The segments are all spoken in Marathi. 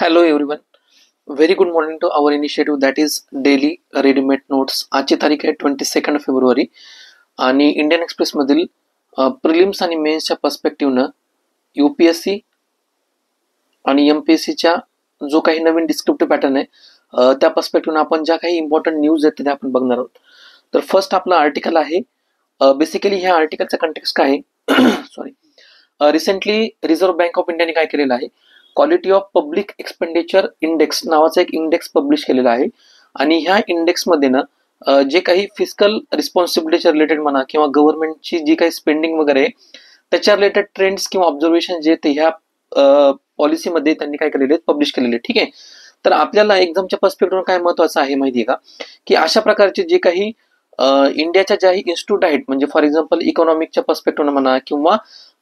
Hello everyone, very good morning to our initiative that is daily readymade notes. आजची तारीख आहे 22 फेब्रुवारी आणि इंडियन एक्सप्रेसमधील प्रिलिम्स आणि मेन्सच्या पर्स्पेक्टिव्हनं UPSC आणि MPSCच्या जो काही नवीन डिस्क्रिप्टिव्ह पॅटर्न आहे त्या पर्स्पेक्टिव्हनं आपण ज्या काही इम्पॉर्टंट न्यूज आहेत त्या आपण बघणार आहोत. तर फर्स्ट आपलं आर्टिकल आहे. बेसिकली ह्या आर्टिकलचा कंटेक्स्ट काय आहे sorry recently reserve bank of इंडियाने काय केलेलं आहे, quality of public expenditure index नावाचा एक इंडेक्स पब्लिश केलेला आहे. आणि ह्या इंडेक्समध्ये ना जे काही फिजिकल रिस्पॉन्सिबिलिटीच्या रिलेटेड म्हणा किंवा गव्हर्नमेंटची जी काही स्पेंडिंग वगैरे आहे त्याच्या रिलेटेड ट्रेंड्स किंवा ऑब्झर्वेशन जे ते ह्या पॉलिसीमध्ये त्यांनी काय केलेले पब्लिश केलेले. ठीक आहे, तर आपल्याला एक्झामच्या पर्स्पेक्टिव्ह काय महत्वाचं आहे माहिती आहे का, की अशा प्रकारचे जे काही इंडियाच्या ज्याही इन्स्टिट्यूट आहेत, म्हणजे फॉर एक्झाम्पल इकॉनॉमिकच्या पर्स्पेक्टिव्ह म्हणा किंवा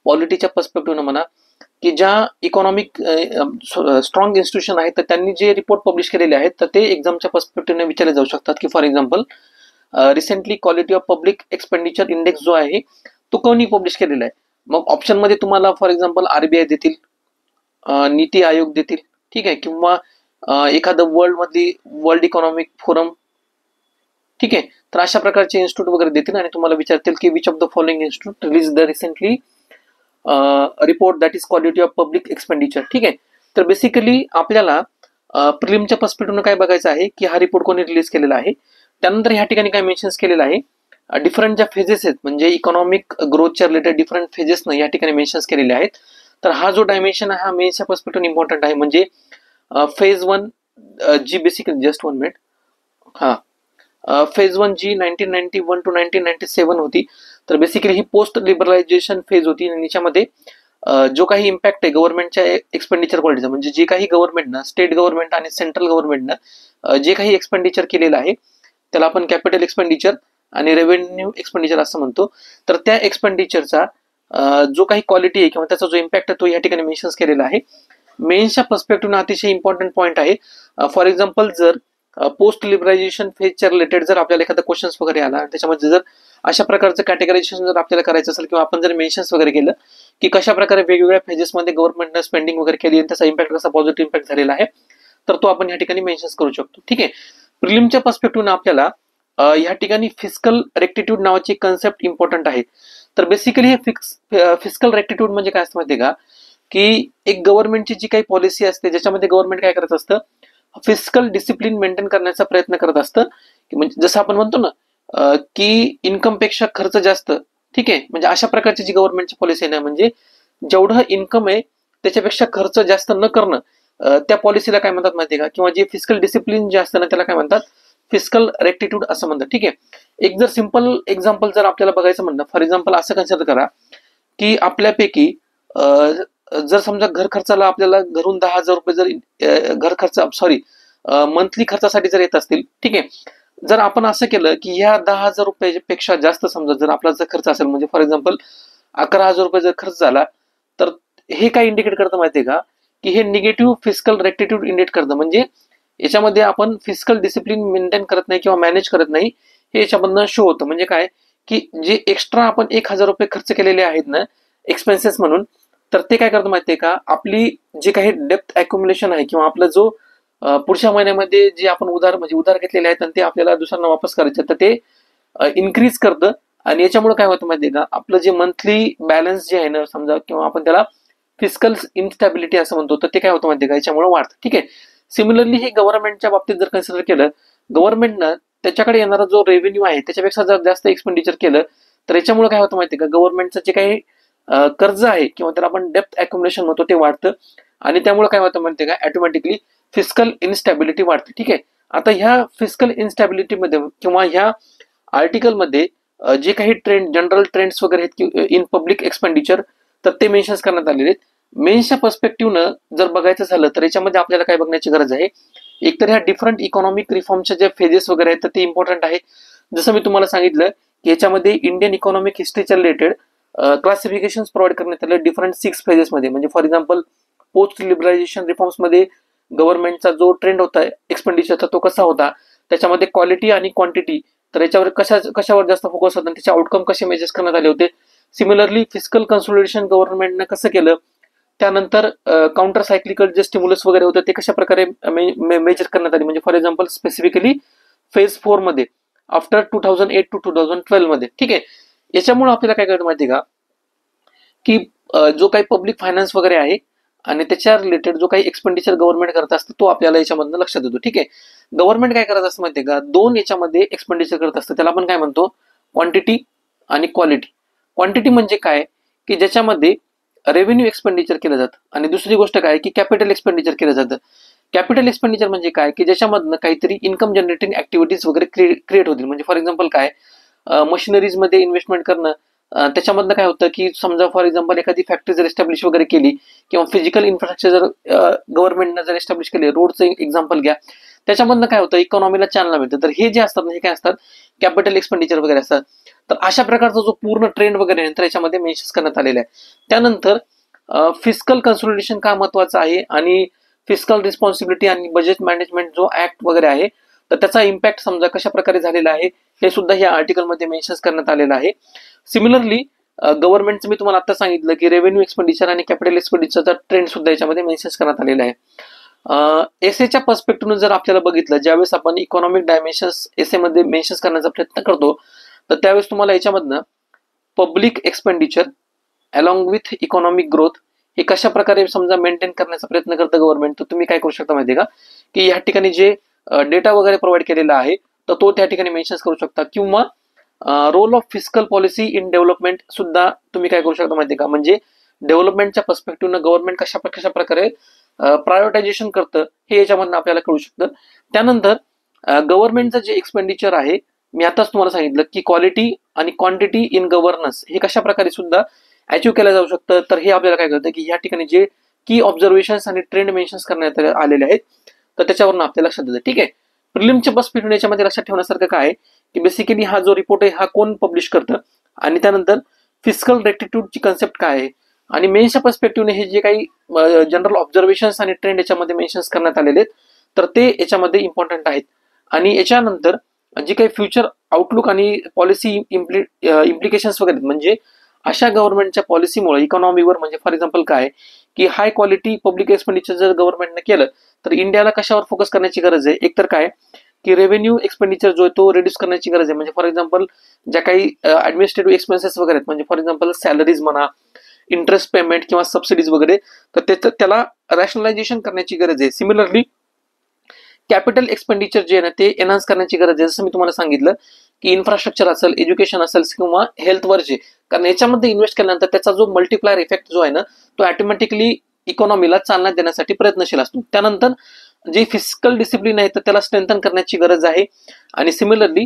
पॉलिटीच्या पर्स्पेक्टिव्ह म्हणा, की ज्या इकॉनॉमिक स्ट्रॉंग इन्स्टिट्यूशन आहेत तर त्यांनी जे रिपोर्ट पब्लिश केलेले आहेत तर ते एक्झामच्या पर्स्पेक्टिव्हने विचारले जाऊ शकतात. की for example recently quality of public expenditure index जो आहे तो कोणी पब्लिश केलेला आहे. मग ऑप्शनमध्ये तुम्हाला फॉर एक्झाम्पल RBI देतील, नीती आयोग देतील, ठीक आहे, किंवा एखादं वर्ल्ड इकॉनॉमिक फोरम, ठीक आहे. तर अशा प्रकारचे इन्स्टिट्यूट वगैरे देतील आणि तुम्हाला विचारतील की which of the following institute release the recently report that is quality of public expenditure. ठीक आहे, तर बेसिकली आपल्याला प्रिलिमच्या पर्स्पेक्टिव्हनं काय बघायचं आहे की हा रिपोर्ट कोणी रिलीज केलेला आहे. त्यानंतर ह्या ठिकाणी काय मेन्शन्स केलेलं आहे, डिफरंट ज्या फेजेस आहेत म्हणजे इकॉनॉमिक ग्रोथच्या रिलेटेड डिफरंट फेजेसनं या ठिकाणी मेन्शन्स केलेले आहेत. तर हा जो डायमेन्शन आहे हा मेन्सच्या पर्स्पेक्टिव्ह इम्पॉर्टंट आहे. म्हणजे फेज 1 जी बेसिकली जस्ट 1 मिनिट फेज 1 जी 1991 to 1997 होती. तर बेसिकली ही पोस्ट लिबरलायझेशन फेज होती आणि याच्यामध्ये जो काही इम्पॅक्ट आहे गव्हर्नमेंटच्या एक्सपेंडिचर क्वालिटीचा, म्हणजे जे काही गव्हर्नमेंटनं, स्टेट गव्हर्नमेंट आणि सेंट्रल गव्हर्नमेंटनं जे काही एक्सपेंडिचर केलेलं आहे त्याला आपण कॅपिटल एक्सपेंडिचर आणि रेव्हेन्यू एक्सपेंडिचर असं म्हणतो. तर त्या एक्सपेंडिचरचा जो काही क्वालिटी आहे किंवा त्याचा जो इम्पॅक्ट आहे तो या ठिकाणी मेन्शन्स केलेला आहे. मेन्सच्या पर्स्पेक्टिव्हनं अतिशय इम्पॉर्टंट पॉईंट आहे. फॉर एक्झाम्पल जर पोस्ट लिबरलायझेशन फेजच्या रिलेटेड जर आपल्याला एखादा क्वेश्चन्स वगैरे आला त्याच्यामध्ये जर अशा प्रकारचं कॅटेगरायझेशन जर आपल्याला करायचं असेल किंवा आपण जर मेन्शन्स वगैरे केलं की कशा प्रकारे वेगवेगळ्या फेजेसमध्ये गव्हर्नमेंटनं स्पेंडिंग वगैरे केली आणि त्याचा इम्पॅक्ट कसा पॉझिटिव्ह इम्पॅक्ट झालेला आहे तर तो आपण या ठिकाणी मेन्शन्स करू शकतो. ठीक आहे, प्रिलिमच्या पर्स्पेक्टिव्हनं आपल्याला या ठिकाणी फिस्कल रेक्टिट्यूड नावाची कन्सेप्ट इम्पॉर्टंट आहे. तर बेसिकली हे फिस्कल रेक्टिट्यूड म्हणजे काय असतं माहिती आहे का, की एक गव्हर्नमेंटची जी काही पॉलिसी असते ज्याच्यामध्ये गव्हर्नमेंट काय करत असतं, फिस्कल डिसिप्लिन मेंटेन करण्याचा प्रयत्न करत असतं. म्हणजे जसं आपण म्हणतो ना की इन्कम पेक्षा खर्च जास्त. ठीक आहे, म्हणजे अशा प्रकारची जी गव्हर्नमेंटची पॉलिसी आहे ना, म्हणजे जेवढं इन्कम आहे त्याच्यापेक्षा खर्च जास्त न करणं, त्या पॉलिसीला काय म्हणतात माहिती आहे का, किंवा जे फिस्कल डिसिप्लिन जे असतं ना त्याला काय म्हणतात, फिस्कल रेक्टिट्यूड असं म्हणतात. ठीक आहे, एक जर सिंपल एक्झाम्पल जर आपल्याला बघायचं म्हणलं, फॉर एक्झाम्पल असं कन्सिडर करा की आपल्यापैकी जर समजा घर खर्चाला आपल्याला घरून 10,000 रुपये जर घर खर्च मंथली खर्चासाठी जर येत असतील, ठीक आहे, जर आपण असं केलं की ह्या 10,000 रुपयापेक्षा जास्त समजा जर आपला जर खर्च असेल, म्हणजे फॉर एक्झाम्पल 11,000 रुपये जर खर्च झाला तर हे काय इंडिकेट करतं माहितीये का, की हे निगेटिव्ह फिस्कल रेक्टिट्यूड इंडिकेट करतं. म्हणजे याच्यामध्ये आपण फिस्कल डिसिप्लिन मेंटेन करत नाही किंवा मॅनेज करत नाही हे याच्यामधनं शो होतं. म्हणजे काय की जे एक्स्ट्रा आपण 1,000 रुपये खर्च केलेले आहेत ना एक्सपेन्सेस म्हणून, तर ते काय करतं माहितीये का, आपली जे काही डेप्थ अक्युम्युलेशन आहे किंवा आपला जो पुढच्या महिन्यामध्ये जे आपण उधार घेतलेले आहेत आणि ते आपल्याला दुसऱ्यांना वापस करायचे तर ते इन्क्रीज करतं. आणि याच्यामुळे काय होतं माहितीये का, आपलं जे मंथली बॅलन्स जे आहे ना समजा, किंवा आपण त्याला फिस्कल इन्स्टॅबिलिटी असं म्हणतो, तर ते काय होतं माहितीये का याच्यामुळे वाढतं. ठीक आहे, सिमिलरली हे गव्हर्नमेंटच्या बाबतीत जर कन्सिडर केलं, गव्हर्नमेंटनं त्याच्याकडे येणारा जो रेव्हेन्यू आहे त्याच्यापेक्षा जर जास्त एक्सपेंडिचर केलं तर याच्यामुळे काय होतं माहितीये का, गव्हर्नमेंटचं जे काही कर्ज आहे किंवा त्याला आपण डेप्थ अक्युम्युलेशन म्हणतो ते वाढतं आणि त्यामुळे काय होतं माहितीये का, ऑटोमॅटिकली फिस्कल इन्स्टॅबिलिटी वाढते. ठीक आहे, आता ह्या फिस्कल इन्स्टॅबिलिटीमध्ये किंवा ह्या आर्टिकलमध्ये जे काही जनरल ट्रेंड्स वगैरे आहेत इन पब्लिक एक्सपेंडिचर तर ते मेन्शन्स करण्यात आलेले आहेत. मेन्सच्या पर्स्पेक्टिव्हनं जर बघायचं झालं तर याच्यामध्ये आपल्याला काय बघण्याची गरज आहे, एकतर ह्या डिफरंट इकॉनॉमिक रिफॉर्मच्या जे फेजेस वगैरे आहेत तर ते इम्पॉर्टंट आहे. जसं मी तुम्हाला सांगितलं की याच्यामध्ये इंडियन इकॉनॉमिक हिस्ट्रीच्या रिलेटेड क्लासिफिकेशन प्रोव्हाइड करण्यात आले डिफरंट 6 फेजेसमध्ये. म्हणजे फॉर एक्झाम्पल पोस्ट लिबरलायझेशन रिफॉर्म्समध्ये गव्हर्नमेंटचा जो ट्रेंड होता एक्सपेंडिचरचा तो कसा होता, त्याच्यामध्ये क्वालिटी आणि क्वांटिटी, तर याच्यावर कशावर जास्त फोकस होता आणि त्याचे आउटकम कसे मेजर्स करण्यात आले होते. सिमिलरली फिस्कल कन्सोलिडेशन गव्हर्नमेंटनं कसं केलं त्यानंतर काउंटर सायक्लिकल जे स्टिम्युलस वगैरे होतं ते कशा प्रकारे मेजर करण्यात आली, म्हणजे फॉर एक्झाम्पल स्पेसिफिकली फेज 4 मध्ये आफ्टर 2008 टू 2012 मध्ये. ठीक आहे, याच्यामुळे आपल्याला काय कळतं माहिती का, की जो काही पब्लिक फायनान्स वगैरे आहे आणि त्याच्या रिलेटेड जो काही एक्सपेंडिचर गव्हर्नमेंट करत असतं तो आपल्याला याच्यामधनं लक्षात येतो. ठीक आहे, गव्हर्नमेंट काय करत असतं माहितीये का, दोन याच्यामध्ये एक्सपेंडिचर करत असतं, त्याला आपण काय म्हणतो, क्वांटिटी आणि क्वालिटी. क्वांटिटी म्हणजे काय, की ज्याच्यामध्ये रेव्हेन्यू एक्सपेंडिचर केलं जातं, आणि दुसरी गोष्ट काय की कॅपिटल एक्सपेंडिचर केलं जातं. कॅपिटल एक्सपेंडिचर म्हणजे काय, की ज्याच्यामधनं काहीतरी इन्कम जनरेटिंग ऍक्टिव्हिटीज वगैरे क्रिएट होतील. म्हणजे फॉर एक्झाम्पल काय, मशिनरीज मध्ये इन्व्हेस्टमेंट करणं, त्याच्यामधनं काय होतं की समजा फॉर एक्झाम्पल एखादी फॅक्टरी जर एस्टॅब्लिश वगैरे केली किंवा फिजिकल इन्फ्रास्ट्रक्चर जर गव्हर्नमेंटनं जर एस्टॅब्लिश केले, रोडचं एक्झाम्पल घ्या, त्याच्यामधनं काय होतं, इकॉनॉमीला चालना मिळतं. तर हे जे असतात हे काय असतात, कॅपिटल एक्सपेंडिचर वगैरे असतात. तर अशा प्रकारचा जो पूर्ण ट्रेंड वगैरे नंतर याच्यामध्ये मेन्शन करण्यात आलेला आहे. त्यानंतर फिस्कल कन्सोलिडेशन का महत्वाचं आहे आणि फिस्कल रिस्पॉन्सिबिलिटी आणि बजेट मॅनेजमेंट जो ऍक्ट वगैरे आहे तर त्याचा इम्पॅक्ट समजा कशा प्रकारे झालेला आहे हे सुद्धा या आर्टिकलमध्ये मेन्शन करण्यात आलेलं आहे. सिमिलरली गव्हर्नमेंटचं मी तुम्हाला आता सांगितलं की रेव्हेन्यू एक्सपेंडिचर आणि कॅपिटल एक्सपेंडिचरचा ट्रेंड सुद्धा याच्यामध्ये मेन्शन करण्यात आलेला आहे. एसएच्या पर्स्पेक्टिव्ह जर आपल्याला बघितलं, ज्यावेळेस आपण इकॉनॉमिक डायमेन्शन्स एसए मध्ये मेन्शन करण्याचा प्रयत्न करतो तर त्यावेळेस तुम्हाला याच्यामधनं public expenditure along with economic growth हे कशा प्रकारे समजा मेंटेन करण्याचा प्रयत्न करतं गव्हर्नमेंट, तर तुम्ही काय करू शकता माहिती का, की या ठिकाणी जे डेटा वगैरे प्रोव्हाइड केलेला आहे तर तो त्या ठिकाणी मेन्शन करू शकता. किंवा role of fiscal policy in development सुद्धा तुम्ही काय करू शकता माहिती का, म्हणजे डेव्हलपमेंटच्या पर्स्पेक्टिव्हनं गव्हर्नमेंट कशा प्रकारे प्रायोरिटायझेशन करतं हे याच्यामधून आपल्याला कळू शकतं. त्यानंतर गव्हर्नमेंटचं जे एक्सपेंडिचर आहे, मी आताच तुम्हाला सांगितलं की क्वालिटी आणि क्वांटिटी इन गव्हर्नन्स हे कशा प्रकारे सुद्धा अचीव्ह केलं जाऊ शकतं. तर हे आपल्याला काय कळतं की या ठिकाणी जे की ऑब्झर्वेशन्स आणि ट्रेंड मेन्शन करण्यात आलेले आहेत तर त्याच्यावरून आपल्याला लक्षात येतं. ठीक आहे, प्रिलिमच्या पर्स्पेक्टिव्ह याच्यामध्ये लक्षात ठेवण्यासारखं काय आहे की बेसिकली हा जो रिपोर्ट आहे हा कोण पब्लिश करतं, आणि त्यानंतर फिस्कल रेक्टिट्यूडची कन्सेप्ट काय आहे, आणि मेन्सच्या पर्स्पेक्टिव्हने हे जे काही जनरल ऑब्झर्वेशन्स आणि ट्रेंड याच्यामध्ये मेन्शन करण्यात आलेले आहेत तर ते याच्यामध्ये इम्पॉर्टंट आहेत. आणि याच्यानंतर जे काही फ्युचर आउटलुक आणि पॉलिसी इम्प्लिकेशन्स वगैरे, म्हणजे अशा गव्हर्नमेंटच्या पॉलिसीमुळे इकॉनॉमीवर, म्हणजे फॉर एक्झाम्पल काय की हाय क्वालिटी पब्लिक एक्सपेंडिचर जर गव्हर्नमेंटने केलं तर इंडियाला कशावर फोकस करण्याची गरज आहे, एकतर काय की रेव्हेन्यू एक्सपेंडिचर जो आहे तो रिड्यूस करण्याची गरज आहे. म्हणजे फॉर एक्झाम्पल ज्या काही ऍडमिनिस्ट्रेटिव्ह एक्सपेन्सेस वगैरे आहेत, म्हणजे फॉर एक्झाम्पल सॅलरीज म्हणा, इंटरेस्ट पेमेंट किंवा सबसिडीज वगैरे, तर त्याला रॅशनलायझेशन करण्याची गरज आहे. सिमिलरली कॅपिटल एक्सपेंडिचर जे आहे ना ते एनहान्स करण्याची गरज आहे. जसं मी तुम्हाला सांगितलं की इन्फ्रास्ट्रक्चर असेल, एज्युकेशन असेल किंवा हेल्थवर जे, कारण याच्यामध्ये इन्व्हेस्ट केल्यानंतर त्याचा जो मल्टिप्लायर इफेक्ट जो आहे ना तो ऑटोमॅटिकली इकॉनॉमीला चालना देण्यासाठी प्रयत्नशील असतो. त्यानंतर जे फिस्कल डिसिप्लिन आहे तर त्याला स्ट्रेंथन करण्याची गरज आहे. आणि सिमिलरली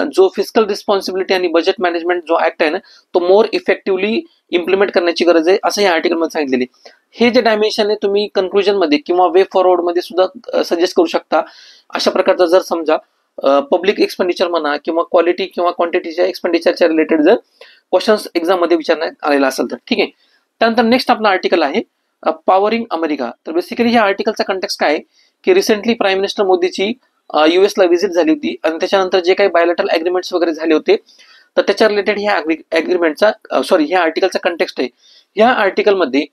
जो फिस्कल रिस्पॉन्सिबिलिटी आणि बजेट मॅनेजमेंट जो ऍक्ट आहे ना तो मोर इफेक्टिव्हली इम्प्लिमेंट करण्याची गरज आहे, असं या आर्टिकलमध्ये सांगितलेले. हे जे डायमेन्शन आहे तुम्ही कन्क्लुजन मध्ये किंवा वे फॉरवर्ड मध्ये सुद्धा सजेस्ट करू शकता. अशा प्रकारचा जर समजा पब्लिक एक्सपेंडिचर म्हणा किंवा क्वालिटी किंवा क्वांटिटीच्या एक्सपेंडिचरच्या रिलेटेड जर क्वेश्चन्स एक्झाम मध्ये विचारण्यात आलेला असेल तर. ठीक आहे, त्यानंतर नेक्स्ट आपला आर्टिकल आहे पॉवरिंग अमेरिका. तर बेसिकली या आर्टिकलचा कंटेक्स्ट काय आहे की रिसेंटली प्राईम मिनिस्टर मोदीची युएसला व्हिजिट झाली होती आणि त्याच्यानंतर जे काही बायोलॅटरल अग्रीमेंट्स वगैरे झाले होते तर त्याच्या रिलेटेड ह्या अग्रीमेंटचा ह्या आर्टिकलचा कंटेक्स्ट आहे. ह्या आर्टिकलमध्ये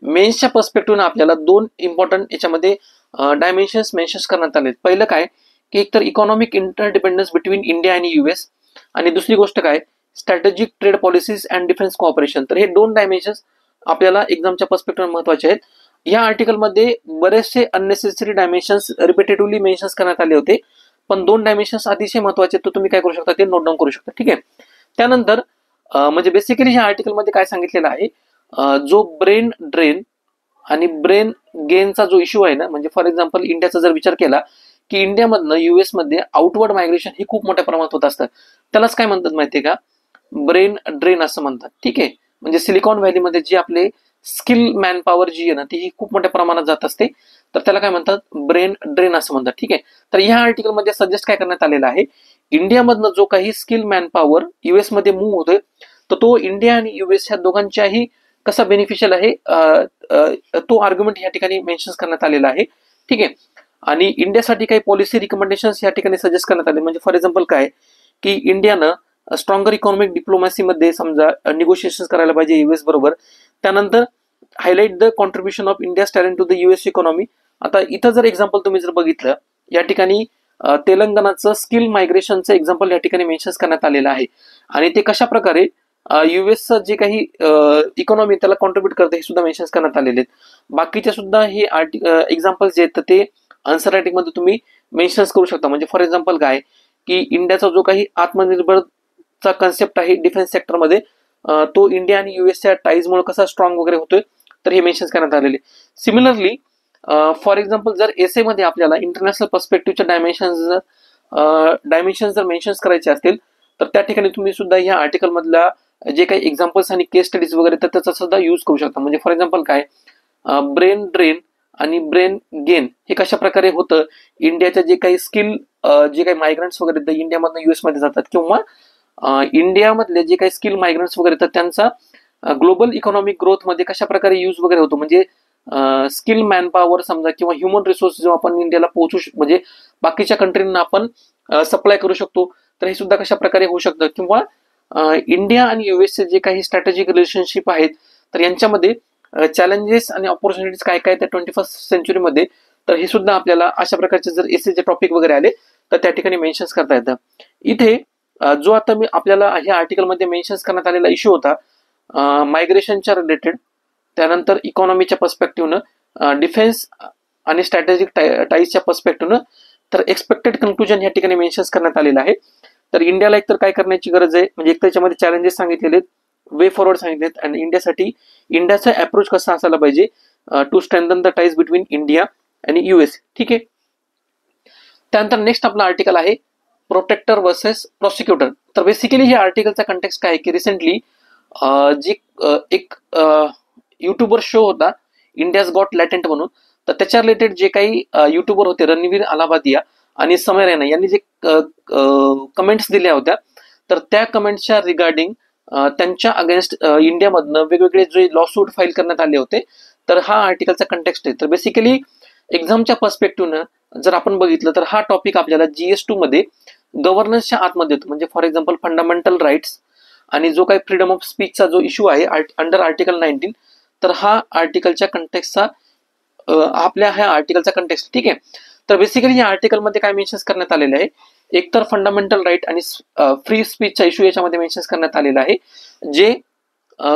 मेन्सच्या पर्स्पेक्टिव्हनं आपल्याला दोन इम्पॉर्टंट याच्यामध्ये डायमेन्शन्स मेन्शन करण्यात आले. पहिलं काय की एकतर इकॉनॉमिक इंटरडिपेंडन्स बिटवीन इंडिया आणि युएस, आणि दुसरी गोष्ट काय strategic trade policies and defence cooperation. तर हे दोन डायमेन्शन्स आपल्याला एक्झामच्या पर्स्पेक्टिव्ह महत्वाचे आहेत. या आर्टिकलमध्ये बरेचसे अननेसेसरी डायमेन्शन्स रिपिटेटिव्हली मेन्शन करण्यात आले होते, पण दोन डायमेन्शन्स अतिशय महत्वाचे, तर तुम्ही काय करू शकता ते नोट डाऊन करू शकता. ठीक आहे, त्यानंतर म्हणजे बेसिकली ह्या आर्टिकलमध्ये काय सांगितलेलं आहे, जो ब्रेन ड्रेन आणि ब्रेन गेनचा जो इश्यू आहे ना, म्हणजे फॉर एक्झाम्पल इंडियाचा जर विचार केला की इंडियामधनं युएस मध्ये आउटवर्ड मायग्रेशन ही खूप मोठ्या प्रमाणात होत असतं, त्यालाच काय म्हणतात माहितीये का, ब्रेन ड्रेन असं म्हणतात. ठीक आहे, म्हणजे सिलिकॉन व्हॅलीमध्ये जी आपले स्किल मॅन पॉवर जी आहे ना ती ही खूप मोठ्या प्रमाणात जात असते, तर त्याला काय म्हणतात ब्रेन ड्रेन असं म्हणतात. ठीक आहे, तर ह्या आर्टिकलमध्ये सजेस्ट काय करण्यात आलेलं आहे, इंडियामधनं जो काही स्किल मॅन पॉवर युएस मध्ये मूव्ह होतोय तर तो इंडिया आणि युएस ह्या दोघांच्याही कसा बेनिफिशियल आहे तो आर्ग्युमेंट या ठिकाणी मेन्शन करण्यात आलेला आहे. ठीक आहे, आणि इंडियासाठी काही पॉलिसी रिकमेंडेशन्स या ठिकाणी सजेस्ट करण्यात आले. म्हणजे फॉर एक्झाम्पल काय की इंडियानं स्ट्रॉंगर इकॉनॉमिक डिप्लोमॅसीमध्ये समजा निगोशिएशन करायला पाहिजे युएस बरोबर. त्यानंतर highlight the contribution of India's talent to the US economy. आता इथं जर एक्झाम्पल तुम्ही जर बघितलं, या ठिकाणी तेलंगणाचं स्किल मायग्रेशनचं एक्झाम्पल या ठिकाणी मेन्शन करण्यात आलेलं आहे आणि ते कशा प्रकारे युएसचं जे काही इकॉनॉमी त्याला कॉन्ट्रीब्युट करते हे सुद्धा मेन्शन करण्यात आलेले आहेत. बाकीचे सुद्धा हे एक्झाम्पल्स जे आहेत ते आन्सर रायटिंग मध्ये तुम्ही मेन्शन करू शकता. म्हणजे फॉर एक्झाम्पल काय की इंडियाचा जो काही आत्मनिर्भरचा कन्सेप्ट आहे डिफेन्स सेक्टरमध्ये, तो इंडिया आणि युएसच्या टाईजमुळे कसा स्ट्रॉंग वगैरे होतोय तर हे मेन्शन करण्यात आलेले. सिमिलरली फॉर एक्झाम्पल जर एसे मध्ये आपल्याला इंटरनॅशनल पर्स्पेक्टिव्हच्या डायमेन्शन जर मेन्शन करायचे असतील तर त्या ठिकाणी तुम्ही सुद्धा ह्या आर्टिकल मधल्या जे काही एक्झाम्पल्स आणि केस स्टडीज वगैरे तर त्याचा सुद्धा यूज करू शकता. म्हणजे फॉर एक्झाम्पल काय ब्रेन ड्रेन आणि ब्रेन गेन हे कशा प्रकारे होतं, इंडियाच्या जे काही स्किल जे काही मायग्रंट्स वगैरे इंडियामधून युएस मध्ये जातात किंवा इंडियामधले जे काही स्किल मायग्रंट्स वगैरे तर त्यांचा ग्लोबल इकॉनॉमिक ग्रोथ मध्ये कशा प्रकारे यूज वगैरे होतो. म्हणजे स्किल मॅन पॉवर समजा किंवा ह्युमन रिसोर्स जो आपण इंडियाला पोहोचू म्हणजे बाकीच्या कंट्रींना आपण सप्लाय करू शकतो तर हे सुद्धा कशा प्रकारे होऊ शकतं. किंवा इंडिया आणि युएसचे जे काही स्ट्रॅटेजिक रिलेशनशिप आहेत तर यांच्यामध्ये चॅलेंजेस आणि ऑपॉर्च्युनिटीज काय काय त्या 21st सेंचुरीमध्ये, तर हे सुद्धा आपल्याला अशा प्रकारचे जर एसेचे टॉपिक वगैरे आले तर त्या ठिकाणी मेन्शन करता येतं. इथे जो आता मी आपल्याला ह्या आर्टिकलमध्ये मेन्शन करण्यात आलेला इश्यू होता मायग्रेशनच्या रिलेटेड, त्यानंतर इकॉनॉमीच्या पर्स्पेक्टिव्हनं, डिफेन्स आणि स्ट्रॅटेजिक टाईजच्या पर्स्पेक्टिव्हनं, तर एक्सपेक्टेड कन्क्लुजन या ठिकाणी मेन्शन करण्यात आलेलं आहे. तर इंडियाला एकतर काय करण्याची गरज आहे, म्हणजे एक त्याच्यामध्ये चॅलेंजेस सांगितलेले, वे फॉरवर्ड सांगितलेत आणि इंडियासाठी इंडियाचा अप्रोच कसा असायला पाहिजे to strengthen the ties between India आणि युएस. ठीक आहे. त्यानंतर नेक्स्ट आपला आर्टिकल आहे प्रोटेक्टर वर्सेस प्रॉसिक्युटर. तर बेसिकली हे आर्टिकलचा कंटेक्स्ट काय आहे की रिसेंटली जी एक युट्यूबर शो होता इंडियाज गॉट लॅटेंट म्हणून, तर त्याच्या रिलेटेड जे काही युट्यूबर होते रणवीर अलाहाबादिया आणि समय रैना यांनी जे कमेंट्स दिल्या होत्या तर त्या कमेंट्सच्या रिगार्डिंग त्यांच्या अगेन्स्ट इंडियामधनं वेगवेगळे जे लॉसूट फाईल करण्यात आले होते, तर हा आर्टिकलचा कंटेक्स्ट आहे. तर बेसिकली एक्झामच्या पर्स्पेक्टिव्हनं जर आपण बघितलं तर हा टॉपिक आपल्याला GS2 मध्ये गव्हर्नन्सच्या आतमध्ये येतो. म्हणजे फॉर एक्झाम्पल फंडामेंटल राईट्स आणि जो काही फ्रीडम ऑफ स्पीचचा जो इश्यू आहे अंडर आर्टिकल 19, तर हा आर्टिकलच्या कंटेक्स्टचा आपल्या ह्या आर्टिकलचा कंटेक्स्ट. ठीक आहे. तर बेसिकली या आर्टिकलमध्ये काय मेन्शन करण्यात आलेलं आहे, एकतर फंडामेंटल राईट आणि फ्री स्पीचचा इश्यू याच्यामध्ये मेन्शन करण्यात आलेला आहे. जे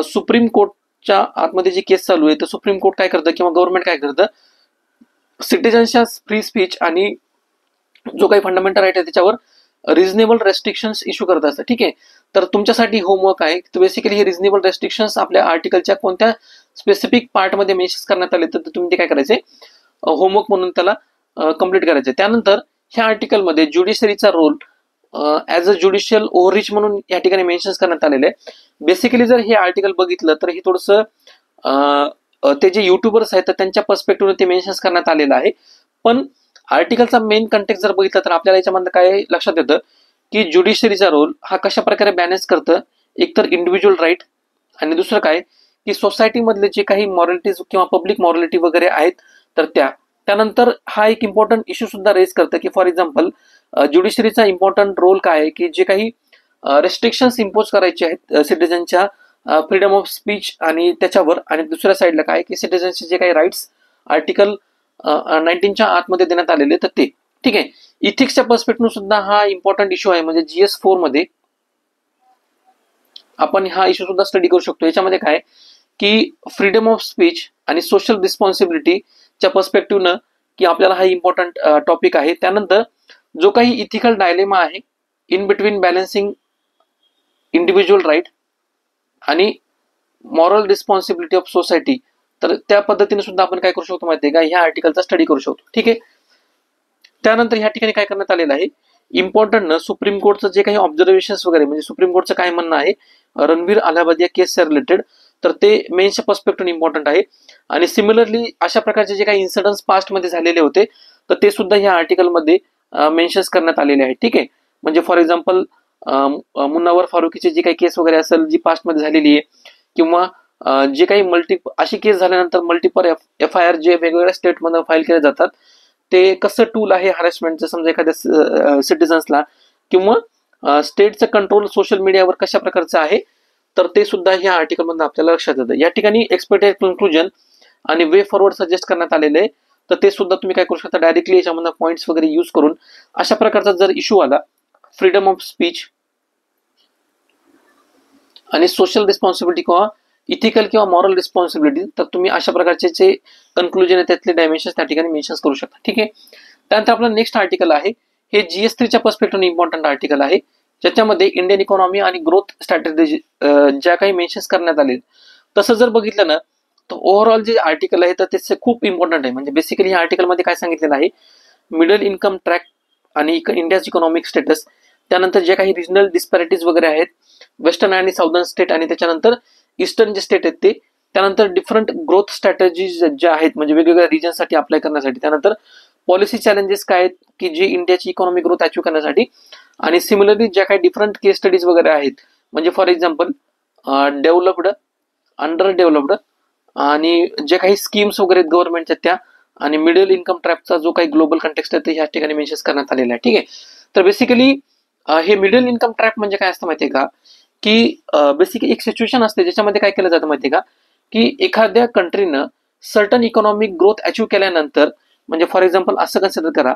सुप्रीम कोर्टच्या आतमध्ये जी केस चालू आहे तर सुप्रीम कोर्ट काय करतं किंवा गव्हर्नमेंट काय करतं, सिटिझन्सच्या फ्री स्पीच आणि जो काही फंडामेंटल राईट आहे त्याच्यावर रिझनेबल रेस्ट्रिक्शन्स इश्यू करत असतं. ठीक आहे. तर तुमच्यासाठी होमवर्क आहे, तर बेसिकली हे रिझनेबल रेस्ट्रिक्शन्स आपल्या आर्टिकलच्या कोणत्या स्पेसिफिक पार्टमध्ये मेन्शन करण्यात आले तर तुम्ही ते काय करायचे, होमवर्क म्हणून त्याला कम्प्लीट करायचे. त्यानंतर ह्या आर्टिकलमध्ये ज्युडिशरीचा रोल ऍज अ ज्युडिशियल ओव्हररीच म्हणून या ठिकाणी मेन्शन करण्यात आलेलं आहे. बेसिकली जर हे आर्टिकल बघितलं तर हे थोडंसं ते जे युट्यूबर्स आहेत तर त्यांच्या पर्स्पेक्टिव्हने ते मेन्शन करण्यात आलेलं आहे. पण आर्टिकलचा मेन कंटेक्स्ट जर बघितलं तर आपल्याला याच्यामध्ये काय लक्षात येतं की ज्युडिशरीचा रोल हा कशा प्रकारे बॅलन्स करतं, एकतर इंडिव्हिज्युअल राईट आणि दुसरं काय की सोसायटीमधले जे काही मॉरॅलिटीज किंवा पब्लिक मॉरॅलिटी वगैरे आहेत तर त्यानंतर हा एक इम्पॉर्टंट इश्यू सुद्धा रेज करतं की फॉर एक्झाम्पल ज्युडिशरीचा इम्पॉर्टंट रोल काय आहे की जे काही रेस्ट्रिक्शन्स इम्पोज करायचे आहेत सिटिझनच्या फ्रीडम ऑफ स्पीच आणि त्याच्यावर, आणि दुसऱ्या साईडला काय की सिटिझनचे जे काही राईट्स आर्टिकल 19च्या आतमध्ये देण्यात आलेले तर ते. ठीक आहे. इथिक्सच्या पर्स्पेक्टिव्ह सुद्धा हा इम्पॉर्टंट इश्यू आहे. म्हणजे GS4 मध्ये आपण हा इश्यू सुद्धा स्टडी करू शकतो. याच्यामध्ये काय की फ्रीडम ऑफ स्पीच आणि सोशल रिस्पॉन्सिबिलिटीच्या पर्स्पेक्टिव्हनं की आपल्याला हा इम्पॉर्टंट टॉपिक आहे. त्यानंतर जो काही इथिकल डायलेमा आहे in between balancing individual right आणि मॉरल रिस्पॉन्सिबिलिटी ऑफ सोसायटी, तर त्या पद्धतीने सुद्धा आपण काय करू शकतो माहिती आहे का, ह्या आर्टिकलचा स्टडी करू शकतो. ठीक आहे. त्यानंतर ह्या ठिकाणी काय करण्यात आलेलं आहे इम्पॉर्टंट ना, सुप्रीम कोर्टचं जे काही ऑब्झर्वेशन्स वगैरे म्हणजे सुप्रीम कोर्टचं काय म्हणणं आहे रणवीर अलाहाबादिया केसच्या रिलेटेड, तर ते मेन्सच्या पर्स्पेक्टिव्ह इम्पॉर्टंट आहे. आणि सिमिलरली अशा प्रकारचे जे काही इन्सिडेंट्स पास्टमध्ये झालेले होते तर ते सुद्धा ह्या आर्टिकलमध्ये मेन्शन करण्यात आलेले आहे. ठीक आहे. म्हणजे फॉर एक्झाम्पल मुन्नावर फारुकीची जी काही केस वगैरे असेल जी पास्टमध्ये झालेली आहे किंवा जे काही अशी केस झाल्यानंतर मल्टिपल FIR जे वेगवेगळ्या स्टेटमध्ये फाईल केले जातात ते कसं टूल आहे हॅरेसमेंटचं समजा एखाद्या सिटिझन्सला, किंवा स्टेटचं कंट्रोल सोशल मीडियावर कशा प्रकारचं आहे तर ते सुद्धा ह्या आर्टिकल मधून आपल्याला लक्षात येतं. या ठिकाणी एक्सपेक्टेड कन्क्लुजन आणि वे फॉरवर्ड सजेस्ट करण्यात आलेले आहे. तर ते सुद्धा तुम्ही काय करू शकता, डायरेक्टली याच्यामधून पॉईंट्स वगैरे यूज करून अशा प्रकारचा जर इश्यू आला, फ्रीडम ऑफ स्पीच आणि सोशल रिस्पॉन्सिबिलिटी किंवा इथिकल किंवा मॉरल रिस्पॉन्सिबिलिटी, तर तुम्ही अशा प्रकारचे जे कन्क्लुजन आहे त्यातले डायमेन्शन्स त्या ठिकाणी मेन्शन करू शकता. ठीक आहे. त्यानंतर आपलं नेक्स्ट आर्टिकल आहे, हे GS3च्या पर्स्पेक्टिव्ह इम्पॉर्टंट आर्टिकल आहे, ज्याच्यामध्ये इंडियन इकॉनॉमी आणि ग्रोथ स्ट्रॅटेजी ज्या काही मेन्शन करण्यात आले. तसं जर बघितलं ना, तर ओव्हरऑल जे आर्टिकल आहे तर ते खूप इम्पॉर्टंट आहे. म्हणजे बेसिकली या आर्टिकलमध्ये काय सांगितलेलं आहे, मिडल इन्कम ट्रॅक आणि इंडियाज इकॉनॉमिक स्टेटस, त्यानंतर जे काही रिजनल डिस्पॅरिटीज वगैरे आहेत, वेस्टर्न आणि साऊदर्न स्टेट आणि त्याच्यानंतर ईस्टर्न जे स्टेट आहेत ते, त्यानंतर डिफरंट ग्रोथ स्ट्रॅटेजीज ज्या आहेत म्हणजे वेगवेगळ्या रिजनसाठी अप्लाय करण्यासाठी, त्यानंतर पॉलिसी चॅलेंजेस काय आहेत की जे इंडियाची इकॉनॉमिक ग्रोथ अचीव्ह करण्यासाठी, आणि सिमिलरली ज्या काही डिफरंट केस स्टडीज वगैरे आहेत, म्हणजे for example developed, under developed आणि जे काही स्कीम्स वगैरे आहेत गव्हर्नमेंटच्या त्या, आणि मिडल इन्कम ट्रॅपचा जो काही ग्लोबल कंटेक्स्ट आहे ते ह्या ठिकाणी मेन्शन करण्यात आलेला आहे. ठीक आहे. तर बेसिकली हे मिडल इन्कम ट्रॅप म्हणजे काय असतं माहितीये का, की बेसिकली एक सिच्युएशन असते ज्याच्यामध्ये काय केलं जातं माहितीये का, की एखाद्या कंट्रीनं सर्टन इकॉनॉमिक ग्रोथ अचीव्ह केल्यानंतर, म्हणजे फॉर एक्झाम्पल असं कन्सिडर करा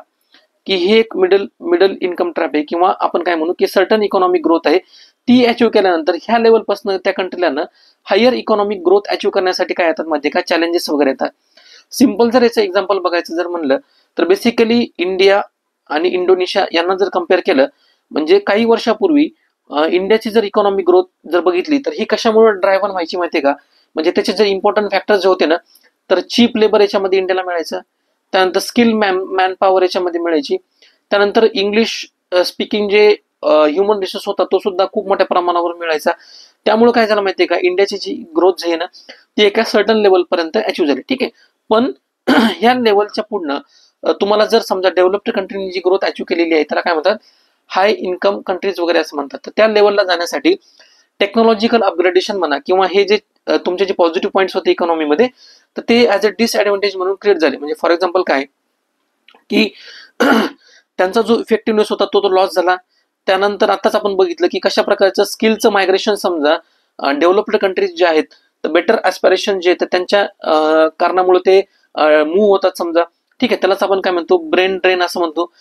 की हे एक मिडल इन्कम ट्रॅप आहे, किंवा आपण काय म्हणू की सर्टन इकॉनॉमिक ग्रोथ आहे, ती अचीव्ह केल्यानंतर ह्या लेवलपासून त्या कंट्रीला हायर इकॉनॉमिक ग्रोथ अचीव्ह करण्यासाठी काय येतात माहिती का, चॅलेंजेस वगैरे येतात. सिम्पल जर याचं एक्झाम्पल बघायचं जर म्हणलं तर बेसिकली इंडिया आणि इंडोनेशिया यांना जर कम्पेअर केलं, म्हणजे काही वर्षापूर्वी इंडियाची जर इकॉनॉमिक ग्रोथ जर बघितली तर ही कशामुळे ड्रायव्हर व्हायची माहितीये का, म्हणजे त्याचे जे इम्पॉर्टंट फॅक्टर्स जे होते ना, तर चीप लेबर याच्यामध्ये इंडियाला मिळायचं, त्यानंतर स्किल मॅन पॉवर याच्यामध्ये मिळायची, त्यानंतर इंग्लिश स्पीकिंग जे ह्युमन रिसोर्स होता तो सुद्धा खूप मोठ्या प्रमाणावर मिळायचा. त्यामुळे काय झालं माहितीये का, इंडियाची जी ग्रोथ जी आहे ना ती एका सर्टन लेवल पर्यंत अचीव्ह झाली. ठीक आहे. पण ह्या लेवलच्या पुढनं तुम्हाला जर समजा डेव्हलप्ड कंट्रीनी जी ग्रोथ अचीव्ह केलेली आहे त्याला काय म्हणतात, हाय इन्कम कंट्रीज वगैरे असं म्हणतात. तर त्या लेवलला जाण्यासाठी टेक्नॉलॉजिकल अपग्रेडेशन म्हणा, किंवा हे जे तुमचे जे पॉझिटिव्ह पॉईंट्स होते इकॉनॉमीमध्ये, तर ते ऍज अ डिसएडव्हान्टेज म्हणून क्रिएट झाले. म्हणजे फॉर एक्झाम्पल काय की त्यांचा जो इफेक्टिव्हनेस होता तो लॉस झाला. त्यानंतर आताच आपण बघितलं की कशा प्रकारचं स्किलचं मायग्रेशन, समजा डेव्हलप्ड कंट्रीज जे आहेत तर बेटर ॲस्पिरेशन जे आहेत त्यांच्या कारणामुळे ते मूव्ह होतात समजा. ठीक आहे. त्यालाच आपण काय म्हणतो, ब्रेन ड्रेन असं म्हणतो.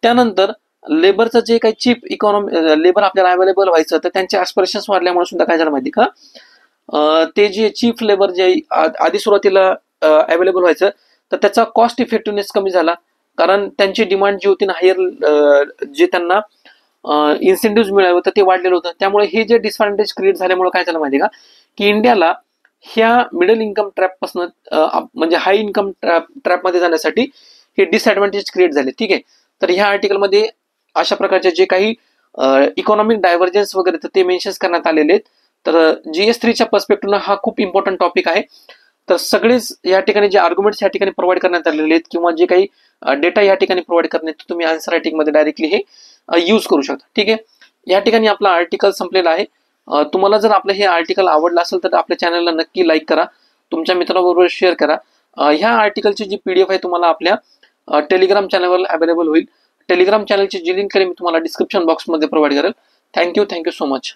त्यानंतर लेबरचं जे काही चीप इकॉनॉमी लेबर आपल्याला अवेलेबल व्हायचं, तर त्यांचे ॲस्पिरेशन्स वाढल्यामुळे सुद्धा काय झालं माहिती का, ते जे चीप लेबर जे आधी सुरुवातीला अवेलेबल व्हायचं तर त्याचा कॉस्ट इफेक्टिव्हनेस कमी झाला, कारण त्यांची डिमांड जी होती ना हायर, जे त्यांना इन्सेंटिव्ह मिळावं तर ते वाढलेलं होतं. त्यामुळे हे जे डिसएडव्हान्टेज क्रिएट झाल्यामुळे काय झालं माहिती का, की इंडियाला ह्या मिडल इन्कम ट्रॅप पासून म्हणजे हाय इन्कम ट्रॅप मध्ये जाण्यासाठी हे डिसएडव्हान्टेज क्रिएट झाले. ठीक आहे. तर ह्या आर्टिकलमध्ये अशा प्रकारचे जे काही इकॉनॉमिक डायव्हर्जन्स वगैरे तर ते मेन्शन करण्यात आलेले आहेत. तर GS3च्या पर्स्पेक्टिव्हनं हा खूप इम्पॉर्टंट टॉपिक आहे. तर सगळेच या ठिकाणी जे आर्ग्युमेंट्स या ठिकाणी प्रोव्हाइड करण्यात आलेले आहेत, किंवा जे काही डेटा या ठिकाणी प्रोव्हाइड करण्यात, तुम्ही आन्सर रायटिंग मध्ये डायरेक्टली हे यूज करू शकता. ठीक आहे. या ठिकाणी आपला आर्टिकल संपलेला आहे. तुम्हाला जर आपलं हे आर्टिकल आवडलं असेल तर आपल्या चॅनलला नक्की लाईक करा, तुमच्या मित्रांबरोबर शेअर करा. ह्या आर्टिकलची जी PDF आहे तुम्हाला आपल्या टेलिग्राम चॅनलवर अवेलेबल होईल. टेलिग्राम चॅनलची जी लिंक आहे मी तुम्हाला डिस्क्रिप्शन बॉक्समध्ये प्रोव्हाइड करेल. Thank you so much.